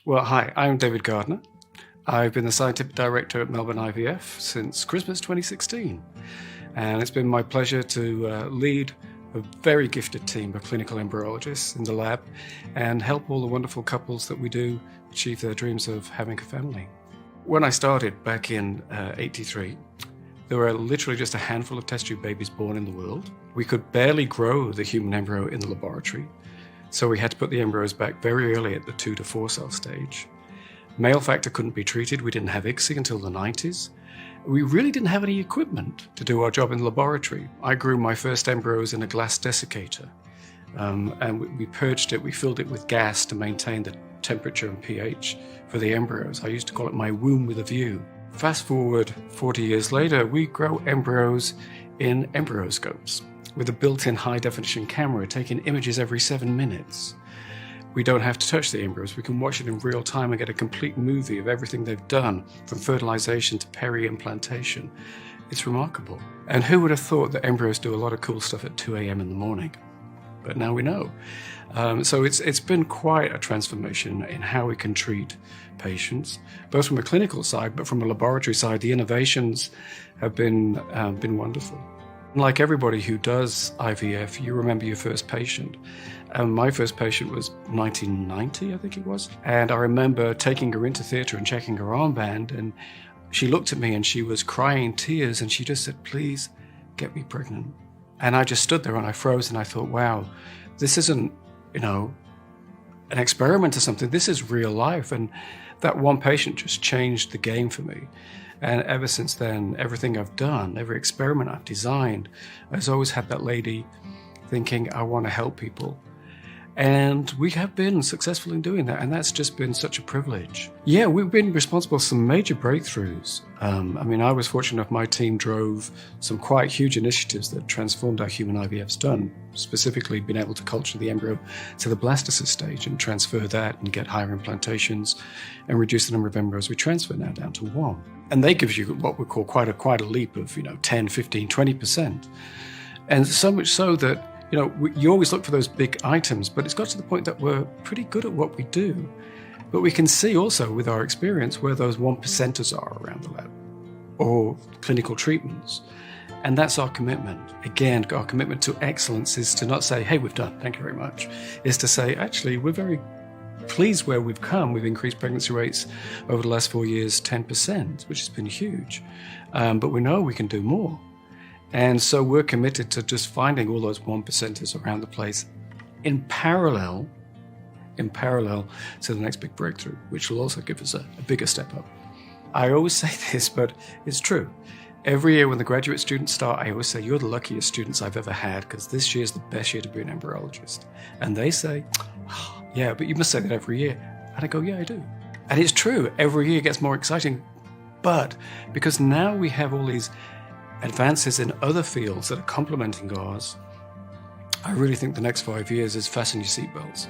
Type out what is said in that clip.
Well, hi, I'm David Gardner. I've been the scientific director at Melbourne IVF since Christmas 2016. And it's been my pleasure to lead a very gifted team of clinical embryologists in the lab and help all the wonderful couples that we do achieve their dreams of having a family. When I started back in '83, there were literally just a handful of test tube babies born in the world. We could barely grow the human embryo in the laboratory, so we had to put the embryos back very early at the 2 to 4 cell stage. Male factor couldn't be treated. We didn't have ICSI until the 90s. We really didn't have any equipment to do our job in the laboratory. I grew my first embryos in a glass desiccator, and we purged it. We filled it with gas to maintain the temperature and pH for the embryos. I used to call it my womb with a view. Fast forward 40 years later, we grow embryos in embryoscopes with a built-in high-definition camera taking images every 7 minutes. We don't have to touch the embryos. We can watch it in real time and get a complete movie of everything they've done, from fertilization to peri-implantation. It's remarkable. And who would have thought that embryos do a lot of cool stuff at 2 a.m. in the morning? But now we know. So it's been quite a transformation in how we can treat patients, both from a clinical side, but from a laboratory side, the innovations have been wonderful. Like everybody who does IVF, you remember your first patient. My first patient was 1990, I think it was. And I remember taking her into theatre and checking her armband, and she looked at me and she was crying tears, and she just said, "Please get me pregnant." And I just stood there and I froze and I thought, wow, this isn't, an experiment or something. This is real life. And that one patient just changed the game for me. And ever since then, everything I've done, every experiment I've designed, I've always had that lady thinking, I want to help people. And we have been successful in doing that, and that's just been such a privilege. Yeah, we've been responsible for some major breakthroughs. I was fortunate enough, my team drove some quite huge initiatives that transformed how human IVF's done, specifically being able to culture the embryo to the blastocyst stage and transfer that and get higher implantations and reduce the number of embryos we transfer now down to 1. And they give you what we call quite a leap of 10, 15, 20%. And so much so that you always look for those big items, but it's got to the point that we're pretty good at what we do. But we can see also with our experience where those 1%ers are around the lab or clinical treatments. And that's our commitment. Again, our commitment to excellence is to not say, hey, we've done, thank you very much. Is to say, actually, we're very pleased where we've come. We've increased pregnancy rates over the last 4 years, 10%, which has been huge. But we know we can do more. And so we're committed to just finding all those 1%ers around the place in parallel to the next big breakthrough, which will also give us a bigger step up. I always say this, but it's true. Every year when the graduate students start, I always say, you're the luckiest students I've ever had, because this year is the best year to be an embryologist. And they say, oh, yeah, but you must say that every year. And I go, yeah, I do. And it's true. Every year gets more exciting. But because now we have all these advances in other fields that are complementing ours, I really think the next 5 years is fasten your seatbelts.